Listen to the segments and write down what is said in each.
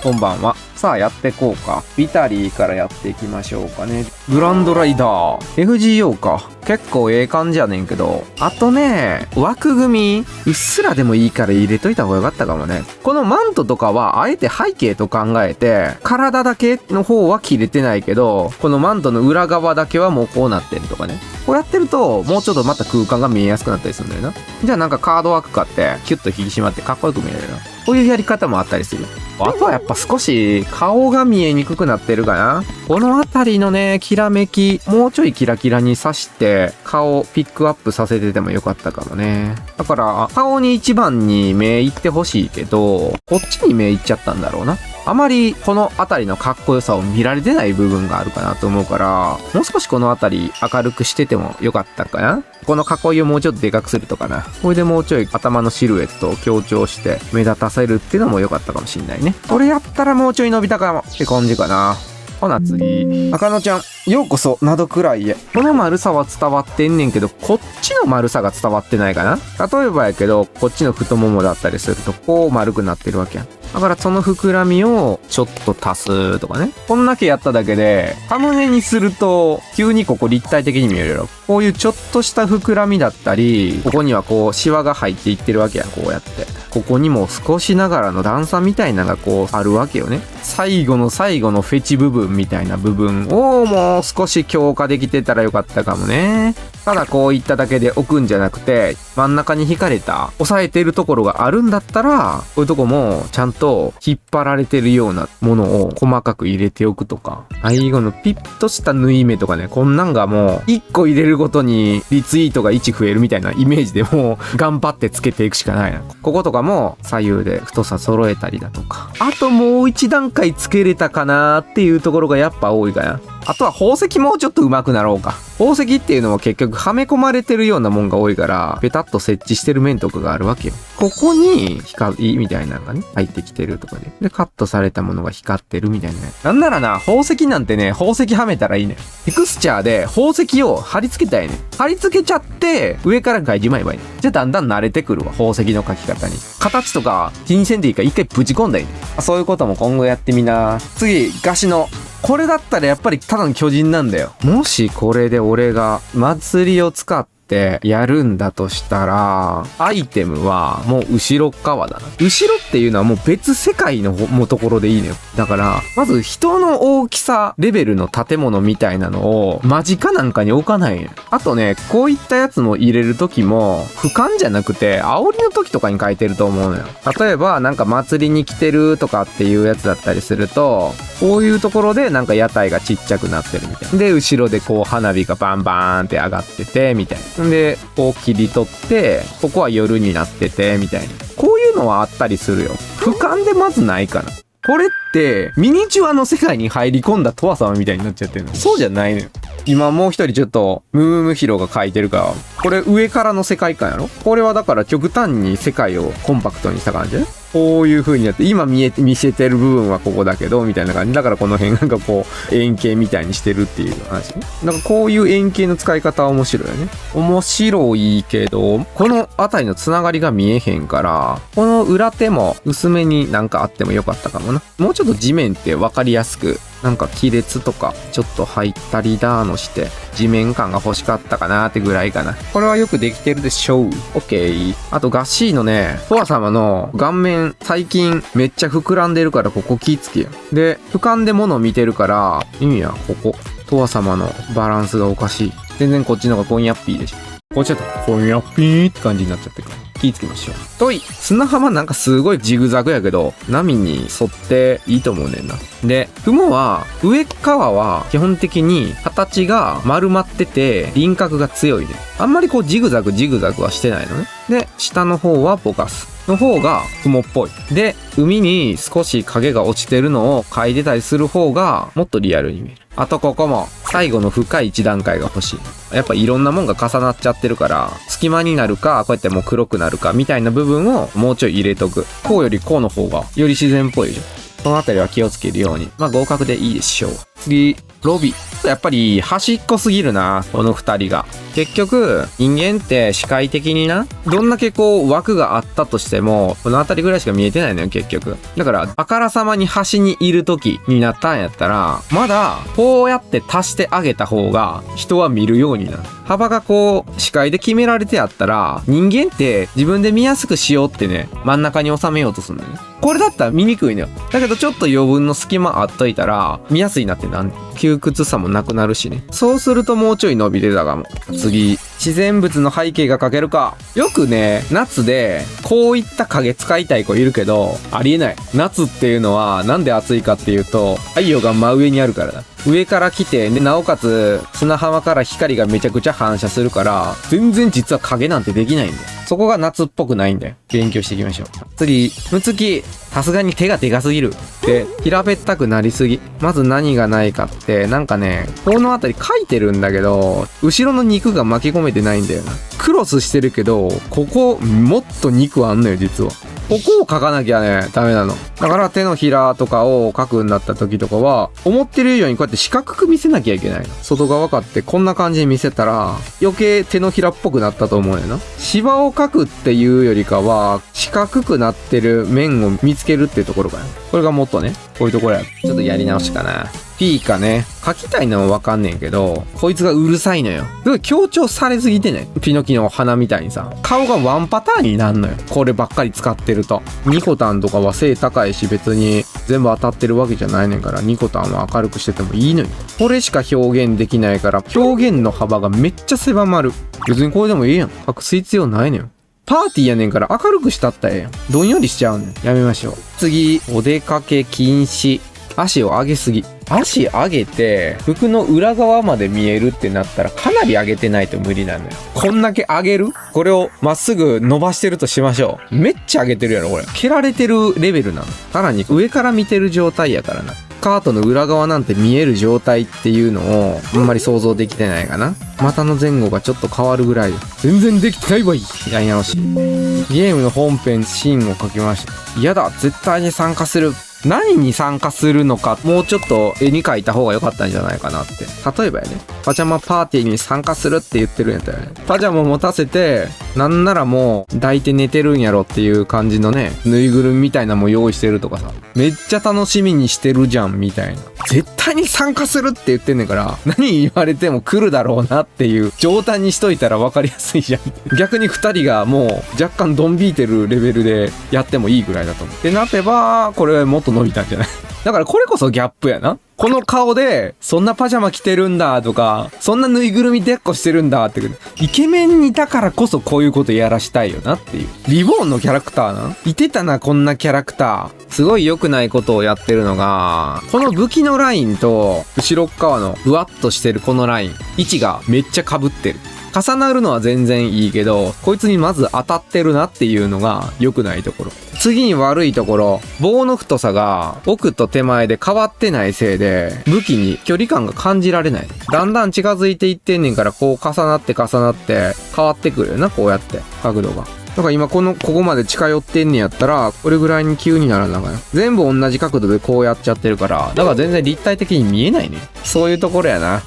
こんばんは。さあやってこうか。ビタリーからやっていきましょうかね。グランドライダー FGO か。結構ええ感じやねんけど、あとね、枠組みうっすらでもいいから入れといた方がよかったかもね。このマントとかはあえて背景と考えて、体だけの方は切れてないけど、このマントの裏側だけはもうこうなってるとかね。こうやってるともうちょっとまた空間が見えやすくなったりするんだよな。じゃあなんかカードワーク買ってキュッと引き締まってかっこよく見えるな。こういうやり方もあったりする。あとはやっぱ少し顔が見えにくくなってるかな。この辺りのね、きらめき、もうちょいキラキラに刺して顔ピックアップさせててもよかったかもね。だから顔に一番に目いってほしいけど、こっちに目いっちゃったんだろうな。あまりこの辺りのかっこよさを見られてない部分があるかなと思うから、もう少しこの辺り明るくしててもよかったかな。この囲いをもうちょっとでかくするとかな。これでもうちょい頭のシルエットを強調して目立たせるっていうのも良かったかもしんないね。これやったらもうちょい伸びたかもって感じかな。ほな次。赤野ちゃん、ようこそなどくらいへ。この丸さは伝わってんねんけど、こっちの丸さが伝わってないかな。例えばやけど、こっちの太ももだったりすると、こう丸くなってるわけやん。だからその膨らみをちょっと足すとかね。こんだけやっただけで、サムネにすると、急にここ立体的に見えるやろ。こういうちょっとした膨らみだったり、ここにはこう、シワが入っていってるわけやん、こうやって。ここにも少しながらの段差みたいなのがこう、あるわけよね。最後の最後のフェチ部分みたいな部分をもう少し強化できてたらよかったかもね。ただこういっただけで置くんじゃなくて、真ん中に引かれた、押さえてるところがあるんだったら、こういうとこもちゃんと引っ張られてるようなものを細かく入れておくとか、最後のピッとした縫い目とかね、こんなんがもう、1個入れるごとにリツイートが1増えるみたいなイメージでもう、頑張ってつけていくしかないな。こことかも左右で太さ揃えたりだとか、あともう一段階つけれたかなっていうところがやっぱ多いかな。あとは宝石もうちょっと上手くなろうか。宝石っていうのは結局はめ込まれてるようなもんが多いから、ペタッと設置してる面とかがあるわけよ。ここに光みたいなのがね、入ってきてるとかで。で、カットされたものが光ってるみたいなね。なんならな、宝石なんてね、宝石はめたらいいね。テクスチャーで宝石を貼り付けたいね。貼り付けちゃって、上から描いてまえばいいね。じゃあだんだん慣れてくるわ、宝石の描き方に。形とか気にせんでいいから一回ぶち込んだらいいね。そういうことも今後やってみな。次、ガシの。これだったらやっぱりただの巨人なんだよ。もしこれで俺が祭りを使ってやるんだとしたら、アイテムはもう後ろ側だな。後ろっていうのはもう別世界のところでいいのよ。だから、まず人の大きさレベルの建物みたいなのを間近なんかに置かないのよ。あとね、こういったやつも入れるときも、俯瞰じゃなくて、煽りの時とかに書いてると思うのよ。例えば、なんか祭りに来てるとかっていうやつだったりすると、こういうところでなんか屋台がちっちゃくなってるみたいな。で、後ろでこう花火がバンバーンって上がってて、みたいな。で、こう切り取って、ここは夜になってて、みたいな。こういうのはあったりするよ。俯瞰でまずないかな。これって、ミニチュアの世界に入り込んだトワ様みたいになっちゃってるの。そうじゃないのよ。今もう一人ちょっと、ムムムヒロが書いてるから、これ上からの世界観やろ？これはだから極端に世界をコンパクトにした感じね。こういう風になって、今見せてる部分はここだけど、みたいな感じ。だからこの辺なんかこう、円形みたいにしてるっていう話ね。なんかこういう円形の使い方は面白いよね。面白いけど、この辺りのつながりが見えへんから、この裏手も薄めになんかあってもよかったかもな。もうちょっと地面ってわかりやすく、なんか亀裂とかちょっと入ったりだーのして地面感が欲しかったかなーってぐらいかな。これはよくできてるでしょう。オッケー。あとガッシーのね、トア様の顔面最近めっちゃ膨らんでるからここ気ぃつけよ。で、俯瞰で物見てるから意味はここ。トア様のバランスがおかしい。全然こっちの方がコンヤッピーでしょ。こっちだとコンヤッピーって感じになっちゃってるから。気ぃつけましょう。とい、砂浜なんかすごいジグザグやけど、波に沿っていいと思うねんな。で、雲は、上側は基本的に形が丸まってて輪郭が強いね。あんまりこうジグザグはしてないのね。で、下の方はぼかす。の方が雲っぽい。で、海に少し影が落ちてるのを描いてたりする方がもっとリアルに見える。あとここも最後の深い一段階が欲しい。やっぱいろんなもんが重なっちゃってるから隙間になるかこうやってもう黒くなるかみたいな部分をもうちょい入れとく。こうよりこうの方がより自然っぽいじゃん。そのあたりは気をつけるように。まあ合格でいいでしょう。次、ロビ。やっぱり端っこすぎるな、この二人が。結局、人間って視界的にな、どんだけこう枠があったとしても、この辺りぐらいしか見えてないのよ、結局。だから、あからさまに端にいる時になったんやったら、まだ、こうやって足してあげた方が、人は見るようになる。幅がこう、視界で決められてやったら、人間って自分で見やすくしようってね、真ん中に収めようとするのよね。これだったら見にくいのよ。だけどちょっと余分の隙間あっといたら、見やすいなってなんねん。窮屈さもなくなるしね。そうするともうちょい伸びてたかも。次、自然物の背景が描けるか。よくね、夏で、こういった影使いたい子いるけど、ありえない。夏っていうのは、なんで暑いかっていうと、太陽が真上にあるからだ。上から来て、で、なおかつ、砂浜から光がめちゃくちゃ反射するから、全然実は影なんてできないんだよ。そこが夏っぽくないんだよ。勉強していきましょう。次、むつき。さすがに手がでかすぎる。で、平べったくなりすぎ。まず何がないかって、なんかね、この辺り書いてるんだけど、後ろの肉が巻き込めてないんだよな。クロスしてるけど、ここ、もっと肉あんのよ、実は。ここを描かなきゃね、ダメなの。だから手のひらとかを描くんだった時とかは、思ってる以上にこうやって四角く見せなきゃいけないの。外側かってこんな感じに見せたら、余計手のひらっぽくなったと思うよな。芝を描くっていうよりかは、四角くなってる面を見つけるっていうところかな。これがもっとね、こういうところや。ちょっとやり直しかな。P かね。書きたいのはわかんねんけど、こいつがうるさいのよ。すごい強調されすぎてね。ピノキの鼻みたいにさ。顔がワンパターンになんのよ。こればっかり使ってると。ニコタンとかは背高いし別に全部当たってるわけじゃないねんから、ニコタンは明るくしててもいいのよ。これしか表現できないから、表現の幅がめっちゃ狭まる。別にこれでもいいやん。隠す必要ないのよ。パーティーやねんから明るくしたったらええやん。どんよりしちゃうねん。やめましょう。次、お出かけ禁止。足を上げすぎ。足上げて、服の裏側まで見えるってなったらかなり上げてないと無理なのよ。こんだけ上げる？これをまっすぐ伸ばしてるとしましょう。めっちゃ上げてるやろ、これ。蹴られてるレベルなの。さらに上から見てる状態やからな。スカートの裏側なんて見える状態っていうのをあんまり想像できてないかな。股の前後がちょっと変わるぐらい。全然できてないわい。やり直し。ゲームの本編シーンを書きました。嫌だ。絶対に参加する。何に参加するのか、もうちょっと絵に描いた方が良かったんじゃないかなって。例えばやね、パジャマパーティーに参加するって言ってるんやったらね、パジャマ持たせて、なんならもう抱いて寝てるんやろっていう感じのね、ぬいぐるみみたいなのも用意してるとかさ、めっちゃ楽しみにしてるじゃんみたいな。絶対に参加するって言ってんねんから、何言われても来るだろうなっていう状態にしといたら分かりやすいじゃん。逆に2人がもう若干ドン引いてるレベルでやってもいいぐらいだと思う。ってなってば、これもっと伸びたんじゃない？だからこれこそギャップやな。この顔で、そんなパジャマ着てるんだとか、そんなぬいぐるみでっこしてるんだって、イケメンにだからこそこういうことやらしたいよなっていう。リボーンのキャラクターな。いてたな、こんなキャラクター。すごい良くないことをやってるのが、この武器のラインと、後ろ側のふわっとしてるこのライン、位置がめっちゃ被ってる。重なるのは全然いいけど、こいつにまず当たってるなっていうのが良くないところ。次に悪いところ、棒の太さが奥と手前で変わってないせいで、武器に距離感が感じられない。だんだん近づいていってんねんから、こう重なって変わってくるよな、こうやって、角度が。だから今ここまで近寄ってんねやったら、これぐらいに急にならなあかんよ。全部同じ角度でこうやっちゃってるから、だから全然立体的に見えないね。そういうところやな。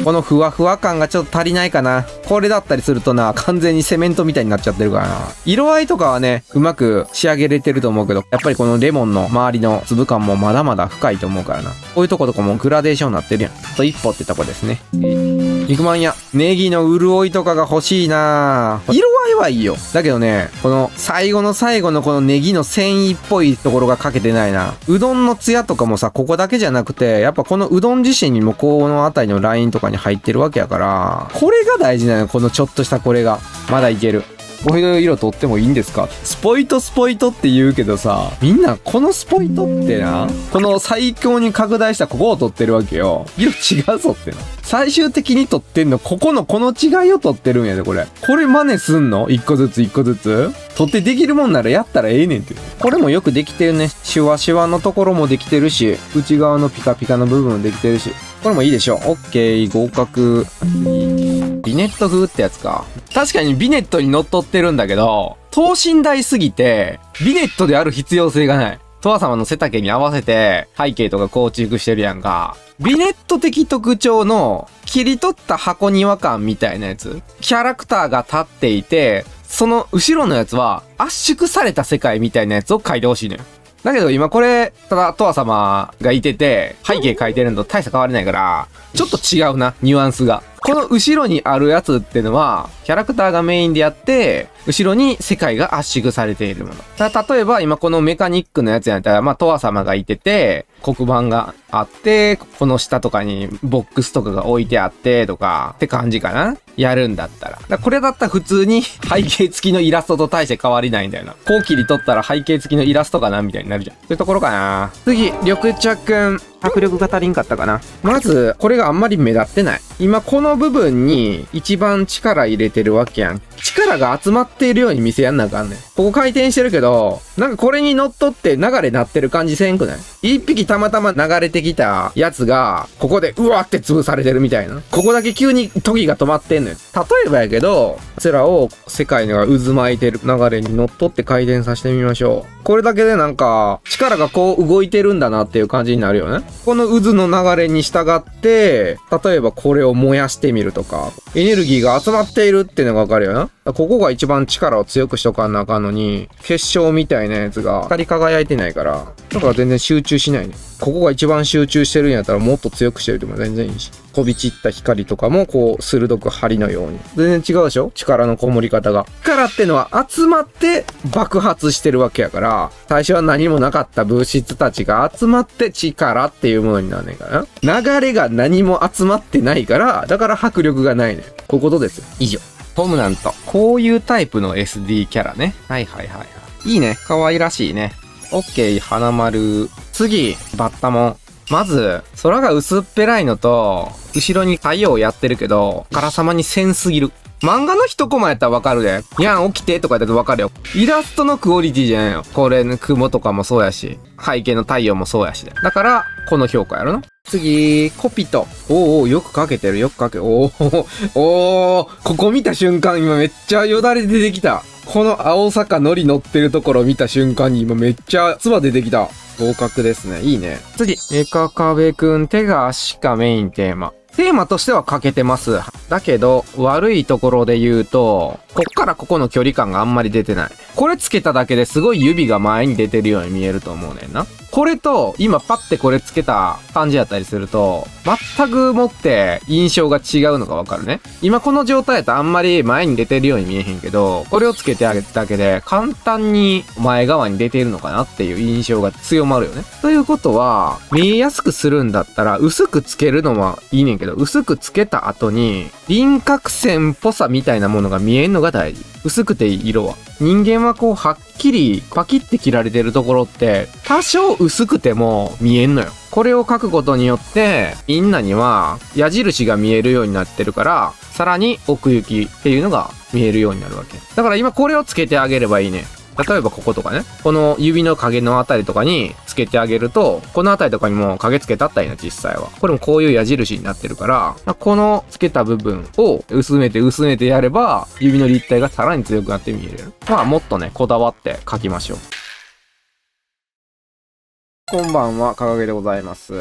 このふわふわ感がちょっと足りないかな。これだったりするとな、完全にセメントみたいになっちゃってるからな。色合いとかはね、うまく仕上げれてると思うけど、やっぱりこのレモンの周りの粒感もまだまだ深いと思うからな。こういうとことかもグラデーションになってるやん。あと一歩ってとこですね。肉まんや。ネギの潤いとかが欲しいな。色合いはいいよ。だけどね、この最後の最後のこのネギの繊維っぽいところが欠けてないな。うどんのツヤとかもさ、ここだけじゃなくて、やっぱこのうどん自身にもこの辺りのラインとかに入ってるわけやから、これが大事なのよ。このちょっとしたこれが。まだいける。こういう色取ってもいいんですか？スポイトって言うけどさ、みんなこのスポイトってな、この最強に拡大したここを取ってるわけよ。色違うぞってな。最終的に取ってんの、ここのこの違いを取ってるんやで、これ。これ真似すんの？一個ずつ取ってできるもんならやったらええねんって。これもよくできてるね。シュワシュワのところもできてるし、内側のピカピカの部分もできてるし。これもいいでしょ。オッケー、合格。ビネット風ってやつか。確かにビネットに乗っ取ってるんだけど、等身大すぎて、ビネットである必要性がない。とわ様の背丈に合わせて背景とか構築してるやんか。ビネット的特徴の切り取った箱庭感みたいなやつ。キャラクターが立っていて、その後ろのやつは圧縮された世界みたいなやつを描いてほしいのよ。だけど今これ、ただとわ様がいてて、背景描いてるのと大差変わりないから、ちょっと違うな、ニュアンスが。この後ろにあるやつってのは、キャラクターがメインでやって、後ろに世界が圧縮されているもの。例えば今このメカニックのやつやったら、まあ、とわ様がいてて、黒板があって、この下とかにボックスとかが置いてあってとか、って感じかな。やるんだったら。これだったら普通に背景付きのイラストと大して変わりないんだよな。こう切り取ったら背景付きのイラストかなみたいになるじゃん。そういうところかな。次、緑茶くん。迫力が足りんかったかな。まず、これがあんまり目立ってない。今この部分に一番力入れてるわけやん。力が集まっているように見せやんなあかんねん。ここ回転してるけど、なんかこれに乗っ取って流れなってる感じせんくない？一匹たまたま流れてきたやつが、ここでうわって潰されてるみたいな。ここだけ急に時が止まってんのよ。例えばやけど、こちらを世界が渦巻いてる流れに乗っ取って回転させてみましょう。これだけでなんか、力がこう動いてるんだなっていう感じになるよね。この渦の流れに従って、例えばこれを燃やしてみるとか、エネルギーが集まっているっていうのがわかるよな。ここが一番力を強くしとかんなあかんのに、結晶みたいなやつが光り輝いてないから、だから全然集中しないね。ここが一番集中してるんやったらもっと強くしてるでも全然いいし。飛び散った光とかもこう鋭く針のように。全然違うでしょ？力のこもり方が。力ってのは集まって爆発してるわけやから、最初は何もなかった物質たちが集まって力っていうものになんねんからな。流れが何も集まってないから、だから迫力がないねん。こういうことですよ。以上。トムナント。こういうタイプの SD キャラね。はいはいはいはい。いいね。可愛らしいね。オッケー、花丸。次、バッタモン。まず、空が薄っぺらいのと、後ろに太陽やってるけど、からさまにせんすぎる。漫画の一コマやったらわかるで。いやん、起きてとかだとわかるよ。イラストのクオリティじゃないよ。これ、雲とかもそうやし、背景の太陽もそうやしで。だから、この評価やろな。次、コピト。おー、よく描けてる、よく描け、おー、ここ見た瞬間、今めっちゃよだれ出てきた。この青坂のり乗ってるところ見た瞬間に今めっちゃ唾出てきた。合格ですね。いいね。次、エカカベくん、手が足かメインテーマ。テーマとしては欠けてます。だけど、悪いところで言うと、こっからここの距離感があんまり出てない。これつけただけですごい指が前に出てるように見えると思うねんな。これと、今パッてこれつけた感じやったりすると、全くもって印象が違うのがわかるね。今この状態やとあんまり前に出てるように見えへんけど、これをつけてあげただけで簡単に前側に出てるのかなっていう印象が強まるよね。ということは、見えやすくするんだったら薄くつけるのはいいねんけど、薄くつけた後に輪郭線っぽさみたいなものが見えんのが大事。薄くていい色は。人間はこうはっきりパキって切られてるところって多少薄くても見えんのよ。これを書くことによってみんなには矢印が見えるようになってるから、さらに奥行きっていうのが見えるようになるわけ。だから今これをつけてあげればいいね。例えばこことかね、この指の影のあたりとかにつけてあげると、このあたりとかにも影つけたったりな、実際は。これもこういう矢印になってるから、このつけた部分を薄めてやれば、指の立体がさらに強くなって見える。まあもっとね、こだわって描きましょう。こんばんは、かがげでございます。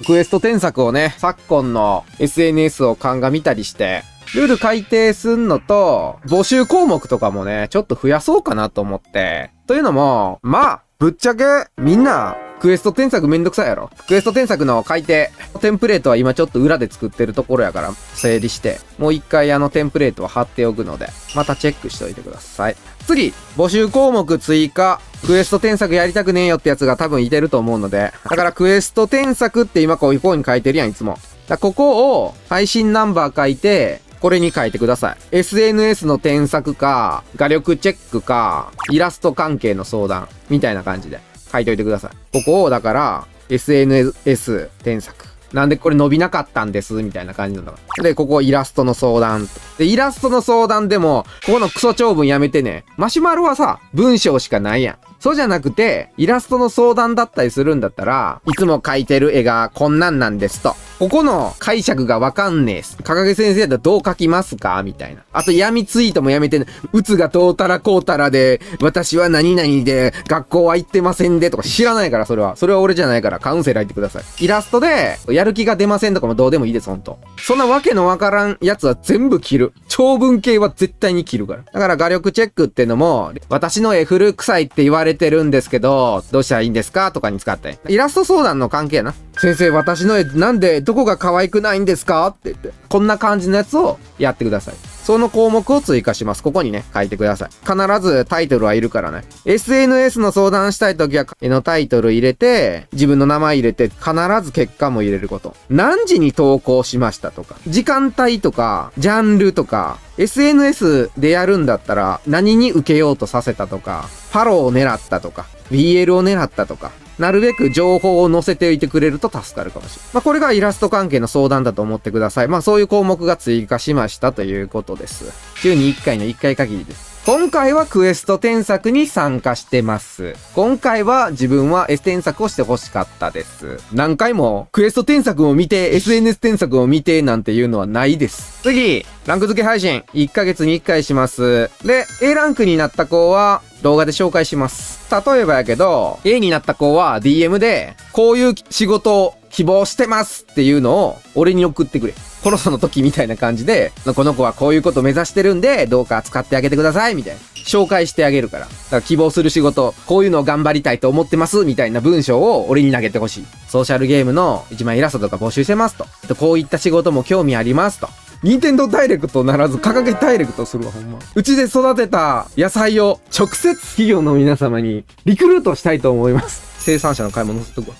クエスト添削をね、昨今の SNS を鑑みたりして、ルール改定すんのと、募集項目とかもね、ちょっと増やそうかなと思って。というのも、まあ、ぶっちゃけ、みんな、クエスト添削めんどくさいやろ。クエスト添削の改定。テンプレートは今ちょっと裏で作ってるところやから、整理して、もう一回テンプレートを貼っておくので、またチェックしておいてください。次、募集項目追加。クエスト添削やりたくねえよってやつが多分いてると思うので、だからクエスト添削って今こういう方に書いてるやん、いつも。ここを配信ナンバー書いて、これに書いてください。SNS の添削か、画力チェックか、イラスト関係の相談、みたいな感じで書いておいてください。ここを、だから、SNS 添削。なんでこれ伸びなかったんです、みたいな感じなんだから。で、ここイラストの相談。で、イラストの相談でも、ここのクソ長文やめてね。マシュマロはさ、文章しかないやん。そうじゃなくて、イラストの相談だったりするんだったら、いつも描いてる絵がこんなんなんですと。ここの解釈がわかんねえっす。かかげ先生だったらどう描きますかみたいな。あと闇ツイートもやめて、うつがどうたらこうたらで、私は何々で、学校は行ってませんでとか知らないから、それは。それは俺じゃないから、カウンセラー行ってください。イラストで、やる気が出ませんとかもどうでもいいです、ほんと。そんなわけのわからんやつは全部切る。長文系は絶対に切るから。だから画力チェックってのも、私の絵古臭いって言われてるんですけど、どうしたらいいんですかとかに使って。イラスト相談の関係やな。先生、私の絵なんでどこが可愛くないんですかって言って。こんな感じのやつをやってください。その項目を追加します。ここにね、書いてください。必ずタイトルはいるからね。SNS の相談したいときは、絵のタイトル入れて、自分の名前入れて、必ず結果も入れること。何時に投稿しましたとか、時間帯とか、ジャンルとか、SNS でやるんだったら、何に受けようとさせたとか、ファローを狙ったとか、BL を狙ったとか、なるべく情報を載せておいてくれると助かるかもしれない。これがイラスト関係の相談だと思ってください。そういう項目が追加しましたということです。週に1回の1回限りです。今回はクエスト添削に参加してます。今回は自分は S 添削をして欲しかったです。何回もクエスト添削を見て SNS 添削を見てなんていうのはないです。次、ランク付け配信1ヶ月に1回します。で、A ランクになった子は動画で紹介します。例えばやけど、A になった子は DM でこういう仕事を希望してますっていうのを俺に送ってくれ。コロナの時みたいな感じで、この子はこういうこと目指してるんで、どうか使ってあげてくださいみたいな。紹介してあげるから。だから希望する仕事、こういうのを頑張りたいと思ってますみたいな文章を俺に投げてほしい。ソーシャルゲームの一枚イラストとか募集してますと。こういった仕事も興味ありますと。任天堂ダイレクトならず、掲げダイレクトするわ、ほんま。うちで育てた野菜を直接企業の皆様にリクルートしたいと思います。生産者の買い物載せとくわ。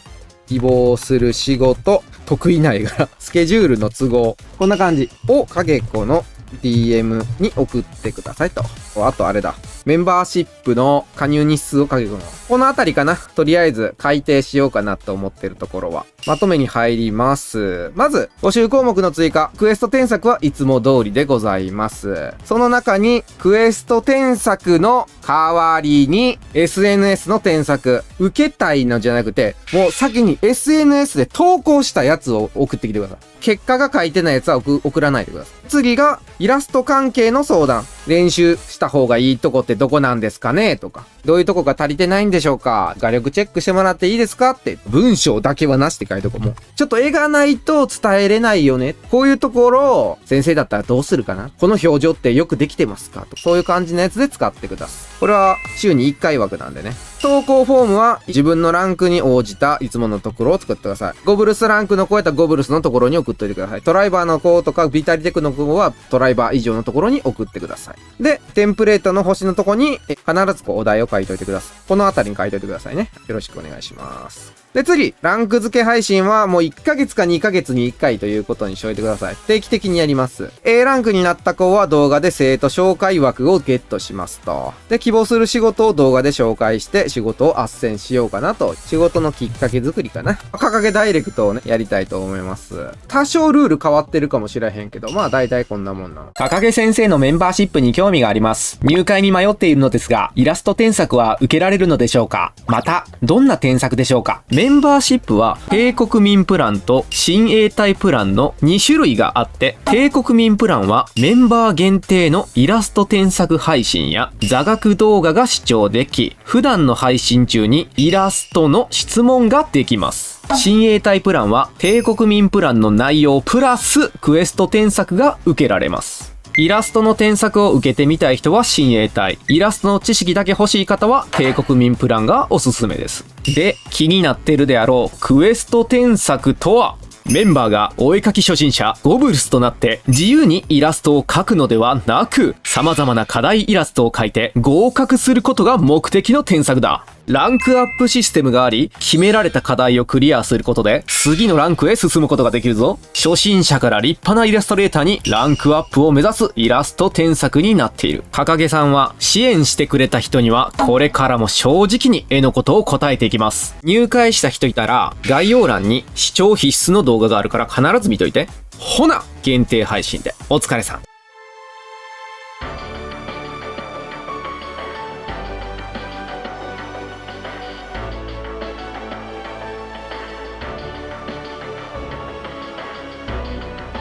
希望する仕事、得意な絵柄、スケジュールの都合、こんな感じを影子の DM に送ってくださいと。あとあれだ。メンバーシップの加入日数を影子の。このあたりかな。とりあえず改定しようかなと思ってるところは。まとめに入ります。まず、募集項目の追加。クエスト添削はいつも通りでございます。その中に、クエスト添削の代わりに、SNS の添削。受けたいのじゃなくて、もう先に SNS で投稿したやつを送ってきてください。結果が書いてないやつは送らないでください。次が、イラスト関係の相談。練習した方がいいとこってどこなんですかねとか。どういうとこが足りてないんでしょうか画力チェックしてもらっていいですかって、文章だけはなしって書いとこう。もうちょっと絵がないと伝えれないよね。こういうところを、先生だったらどうするかなこの表情ってよくできてますかと。そういう感じのやつで使ってください。これは週に1回枠なんでね。投稿フォームは自分のランクに応じたいつものところを作ってください。ゴブルスランクの子やったらゴブルスのところに送っといてください。トライバーの子とかビタリテクの子はトライバー以上のところに送ってください。で、テンプレートの星のとこに必ずお題を書いといてください。このあたりに書いといてくださいね。よろしくお願いします。で、次、ランク付け配信はもう1ヶ月か2ヶ月に1回ということにしておいてください。定期的にやります。A ランクになった子は動画で生徒紹介枠をゲットしますと。で、希望する仕事を動画で紹介して仕事を斡旋しようかなと。仕事のきっかけ作りかな。掲げダイレクトをね、やりたいと思います。多少ルール変わってるかもしれへんけど、大体こんなもんなの。掲げ先生のメンバーシップに興味があります。入会に迷っているのですが、イラスト添削は受けられるのでしょうか？また、どんな添削でしょうか？メンバーシップは、帝国民プランと親衛隊プランの2種類があって、帝国民プランはメンバー限定のイラスト添削配信や座学動画が視聴でき、普段の配信中にイラストの質問ができます。親衛隊プランは帝国民プランの内容プラスクエスト添削が受けられます。イラストの添削を受けてみたい人は親衛隊、イラストの知識だけ欲しい方は帝国民プランがおすすめです。で、気になってるであろうクエスト添削とは、メンバーがお絵描き初心者ゴブルスとなって自由にイラストを描くのではなく、様々な課題イラストを描いて合格することが目的の添削だ。ランクアップシステムがあり、決められた課題をクリアすることで次のランクへ進むことができるぞ。初心者から立派なイラストレーターにランクアップを目指すイラスト添削になっている。掲げさんは支援してくれた人にはこれからも正直に絵のことを答えていきます。入会した人いたら概要欄に視聴必須の動画があるから必ず見といて。ほな、限定配信でお疲れさん。